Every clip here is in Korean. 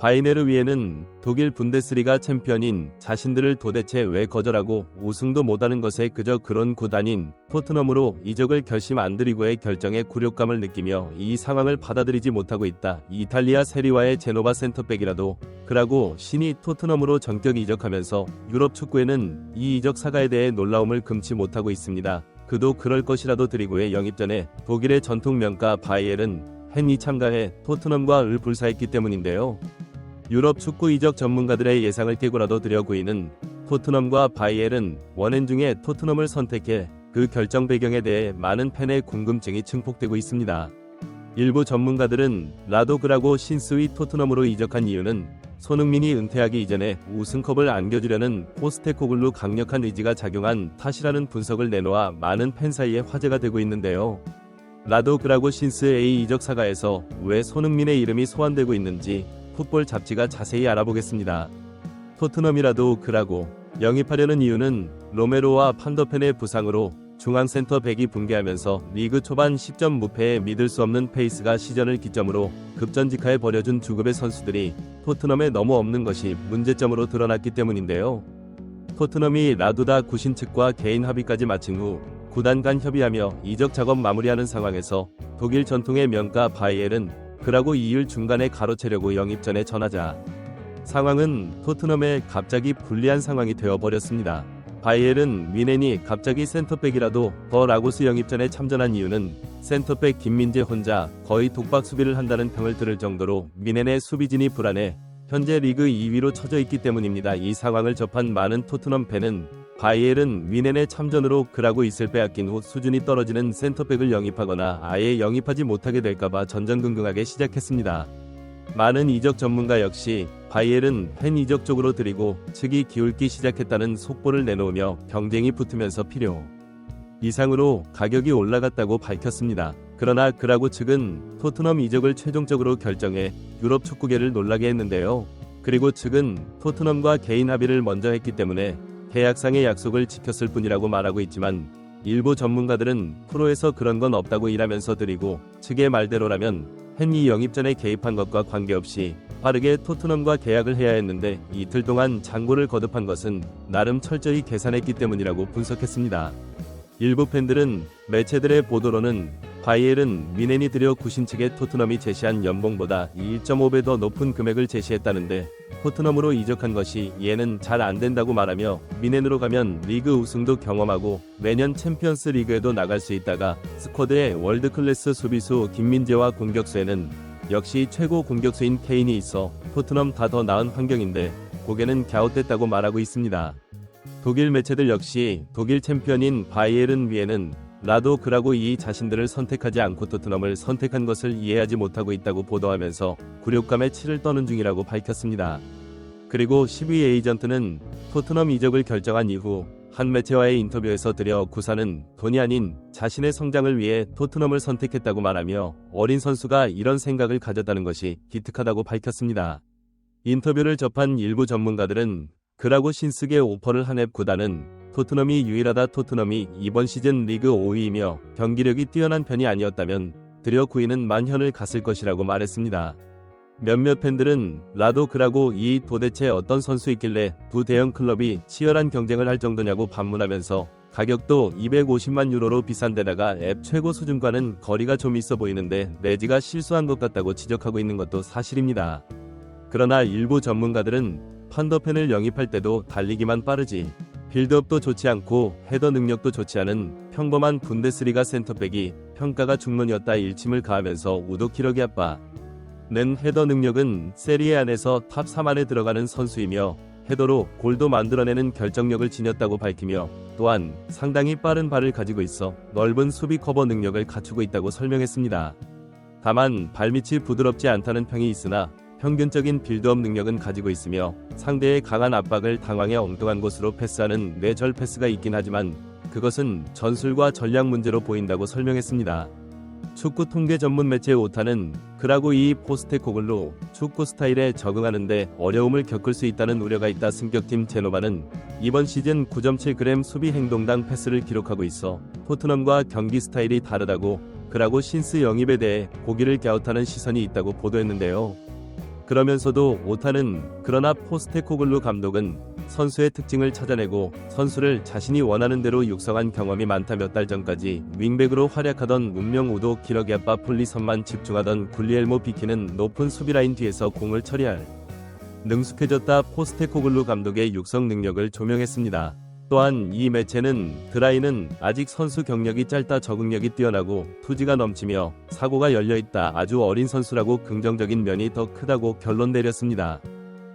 바이에르위엔은 독일 분데스리가 챔피언인 자신들을 도대체 왜 거절하고 우승도 못하는 것에 그저 그런 구단인 토트넘으로 이적을 결심 안 드리고의 결정에 굴욕감을 느끼며 이 상황을 받아들이지 못하고 있다. 이탈리아 세리와의 제노바 센터백이라도 그라고 신이 토트넘으로 전격 이적하면서 유럽 축구에는 이 이적 사가에 대해 놀라움을 금치 못하고 있습니다. 그도 그럴 것이라도 드리고의 영입 전에 독일의 전통 명가 바이에른 헨이 참가해 토트넘과 을 불사했기 때문인데요. 유럽 축구 이적 전문가들의 예상을 깨고라도 들여구이는 토트넘과 바이에른 원엔 중에 토트넘을 선택해 그 결정 배경에 대해 많은 팬의 궁금증이 증폭되고 있습니다. 일부 전문가들은 라도그라고 신스위 토트넘으로 이적한 이유는 손흥민이 은퇴하기 이전에 우승컵을 안겨주려는 포스테코글루 강력한 의지가 작용한 탓이라는 분석을 내놓아 많은 팬 사이에 화제가 되고 있는데요. 라도그라고 신스 A 이적 사가에서 왜 손흥민의 이름이 소환되고 있는지 풋볼 잡지가 자세히 알아보겠습니다. 토트넘이라도 그라고 영입하려는 이유는 로메로와 판더펜의 부상으로 중앙센터 백이 붕괴하면서 리그 초반 10점 무패에 믿을 수 없는 페이스가 시전을 기점으로 급전직하에 버려준 주급의 선수들이 토트넘에 너무 없는 것이 문제점으로 드러났기 때문인데요. 토트넘이 라두다 구신 측과 개인 합의까지 마친 후 구단 간 협의하며 이적 작업 마무리하는 상황에서 독일 전통의 명가 바이에른 그라고 이율 중간에 가로채려고 영입 전에 전하자 상황은 토트넘에 갑자기 불리한 상황이 되어버렸습니다. 바이에른 미넨이 갑자기 센터백이라도 더 라고스 영입 전에 참전한 이유는 센터백 김민재 혼자 거의 독박 수비를 한다는 평을 들을 정도로 미넨의 수비진이 불안해 현재 리그 2위로 처져 있기 때문입니다. 이 상황을 접한 많은 토트넘 팬은 바이에른 미넨의 참전으로 그라고 있을 빼앗긴 후 수준이 떨어지는 센터백을 영입하거나 아예 영입하지 못하게 될까봐 전전긍긍하게 시작했습니다. 많은 이적 전문가 역시 바이에른 팬 이적 쪽으로 드리고 측이 기울기 시작했다는 속보를 내놓으며 경쟁이 붙으면서 필요 이상으로 가격이 올라갔다고 밝혔습니다. 그러나 그라고 측은 토트넘 이적을 최종적으로 결정해 유럽 축구계를 놀라게 했는데요. 그리고 측은 토트넘과 개인 합의를 먼저 했기 때문에 계약상의 약속을 지켰을 뿐이라고 말하고 있지만 일부 전문가들은 프로에서 그런 건 없다고 일하면서 드리고 측의 말대로라면 헨리 영입 전에 개입한 것과 관계없이 빠르게 토트넘과 계약을 해야 했는데 이틀 동안 잔고를 거듭한 것은 나름 철저히 계산했기 때문이라고 분석했습니다. 일부 팬들은 매체들의 보도로는 바이에른 미넨이 들여 구신 측에 토트넘이 제시한 연봉보다 1.5배 더 높은 금액을 제시했다는데 토트넘으로 이적한 것이 얘는 잘 안된다고 말하며 미넨으로 가면 리그 우승도 경험하고 매년 챔피언스 리그에도 나갈 수 있다가 스쿼드에 월드클래스 수비수 김민재와 공격수에는 역시 최고 공격수인 케인이 있어 토트넘 다 더 나은 환경인데 고개는 갸웃됐다고 말하고 있습니다. 독일 매체들 역시 독일 챔피언인 바이에른 위에는 라도 그라고 이 자신들을 선택하지 않고 토트넘을 선택한 것을 이해하지 못하고 있다고 보도하면서 굴욕감에 치를 떠는 중이라고 밝혔습니다. 그리고 10위 에이전트는 토트넘 이적을 결정한 이후 한 매체와의 인터뷰에서 들여 구사는 돈이 아닌 자신의 성장을 위해 토트넘을 선택했다고 말하며 어린 선수가 이런 생각을 가졌다는 것이 기특하다고 밝혔습니다. 인터뷰를 접한 일부 전문가들은 그라고 신스게 오퍼를 한 앱 구단은 토트넘이 유일하다. 토트넘이 이번 시즌 리그 5위이며 경기력이 뛰어난 편이 아니었다면 들여 구인은 만현을 갔을 것이라고 말했습니다. 몇몇 팬들은 라도 그라고 이 도대체 어떤 선수있길래 두 대형 클럽이 치열한 경쟁을 할 정도냐고 반문하면서 가격도 250만 유로로 비싼데다가 앱 최고 수준과는 거리가 좀 있어 보이는데 레지가 실수한 것 같다고 지적하고 있는 것도 사실입니다. 그러나 일부 전문가들은 판더펜을 영입할 때도 달리기만 빠르지 빌드업도 좋지 않고 헤더 능력도 좋지 않은 평범한 분데스리가 센터백이 평가가 중론이었다 일침을 가하면서 우도 기러기 아빠 낸 헤더 능력은 세리에 안에서 탑 3 안에 들어가는 선수이며 헤더로 골도 만들어내는 결정력을 지녔다고 밝히며 또한 상당히 빠른 발을 가지고 있어 넓은 수비 커버 능력을 갖추고 있다고 설명했습니다. 다만 발밑이 부드럽지 않다는 평이 있으나 평균적인 빌드업 능력은 가지고 있으며 상대의 강한 압박을 당황해 엉뚱한 곳으로 패스하는 뇌절 패스가 있긴 하지만 그것은 전술과 전략 문제로 보인다고 설명했습니다. 축구 통계 전문 매체 오타는 그라고 이 포스테코글루 축구 스타일에 적응하는데 어려움을 겪을 수 있다는 우려가 있다. 승격팀 제노바는 이번 시즌 9.7g 수비 행동당 패스를 기록하고 있어 토트넘과 경기 스타일이 다르다고 그라고 신스 영입에 대해 고기를 갸웃하는 시선이 있다고 보도했는데요. 그러면서도 오타는 그러나 포스테코글루 감독은 선수의 특징을 찾아내고 선수를 자신이 원하는 대로 육성한 경험이 많다. 몇 달 전까지 윙백으로 활약하던 문명 우도 기러기아빠 폴리선만 집중하던 굴리엘모 비키는 높은 수비라인 뒤에서 공을 처리할 능숙해졌다. 포스테코글루 감독의 육성 능력을 조명했습니다. 또한 이 매체는 드라이는 아직 선수 경력이 짧다, 적응력이 뛰어나고 투지가 넘치며 사고가 열려있다, 아주 어린 선수라고 긍정적인 면이 더 크다고 결론 내렸습니다.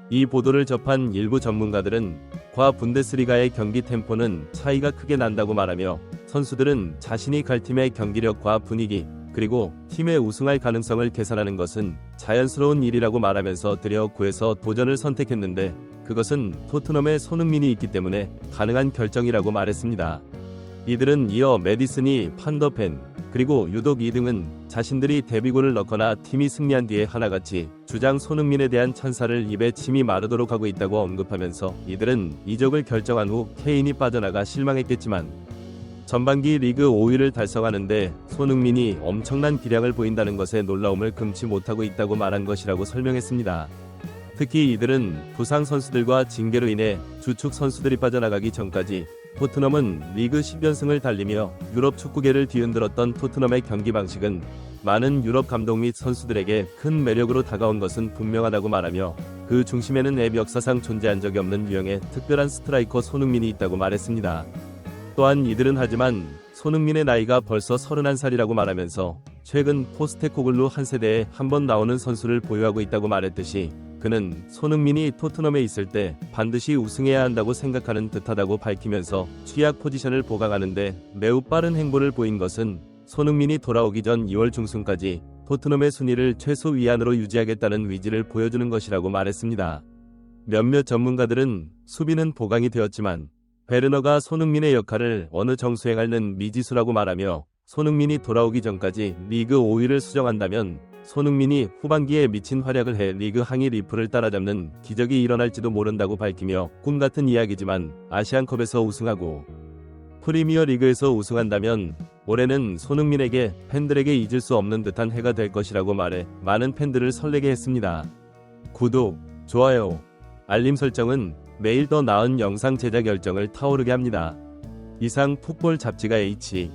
이 보도를 접한 일부 전문가들은 과 분데스리가의 경기 템포는 차이가 크게 난다고 말하며 선수들은 자신이 갈 팀의 경기력과 분위기 그리고 팀의 우승할 가능성을 계산하는 것은 자연스러운 일이라고 말하면서 드디어 9에서 도전을 선택했는데 그것은 토트넘의 손흥민이 있기 때문에 가능한 결정이라고 말했습니다. 이들은 이어 메디슨이 판더펜 그리고 유독 2등은 자신들이 데뷔골을 넣거나 팀이 승리한 뒤에 하나같이 주장 손흥민에 대한 찬사를 입에 침이 마르도록 하고 있다고 언급하면서 이들은 이적을 결정한 후 케인이 빠져나가 실망했겠지만 전반기 리그 5위를 달성하는데 손흥민이 엄청난 기량을 보인다는 것에 놀라움을 금치 못하고 있다고 말한 것이라고 설명했습니다. 특히 이들은 부상 선수들과 징계로 인해 주축 선수들이 빠져나가기 전까지 토트넘은 리그 10연승을 달리며 유럽 축구계를 뒤흔들었던 토트넘의 경기 방식은 많은 유럽 감독 및 선수들에게 큰 매력으로 다가온 것은 분명하다고 말하며 그 중심에는 앱 역사상 존재한 적이 없는 유형의 특별한 스트라이커 손흥민이 있다고 말했습니다. 또한 이들은 하지만 손흥민의 나이가 벌써 31살이라고 말하면서 최근 포스테코글루 한 세대에 한 번 나오는 선수를 보유하고 있다고 말했듯이 그는 손흥민이 토트넘에 있을 때 반드시 우승해야 한다고 생각하는 듯하다고 밝히면서 취약 포지션을 보강하는데 매우 빠른 행보를 보인 것은 손흥민이 돌아오기 전 2월 중순까지 토트넘의 순위를 최소 위안으로 유지하겠다는 의지를 보여주는 것이라고 말했습니다. 몇몇 전문가들은 수비는 보강이 되었지만 베르너가 손흥민의 역할을 어느 정도 수행하는 미지수라고 말하며 손흥민이 돌아오기 전까지 리그 5위를 수정한다면 손흥민이 후반기에 미친 활약을 해 리그 항이 리플을 따라잡는 기적이 일어날지도 모른다고 밝히며 꿈같은 이야기지만 아시안컵에서 우승하고 프리미어리그에서 우승한다면 올해는 손흥민에게 팬들에게 잊을 수 없는 듯한 해가 될 것이라고 말해 많은 팬들을 설레게 했습니다. 구독, 좋아요, 알림 설정은 매일 더 나은 영상 제작 열정을 타오르게 합니다. 이상 풋볼 잡지가 H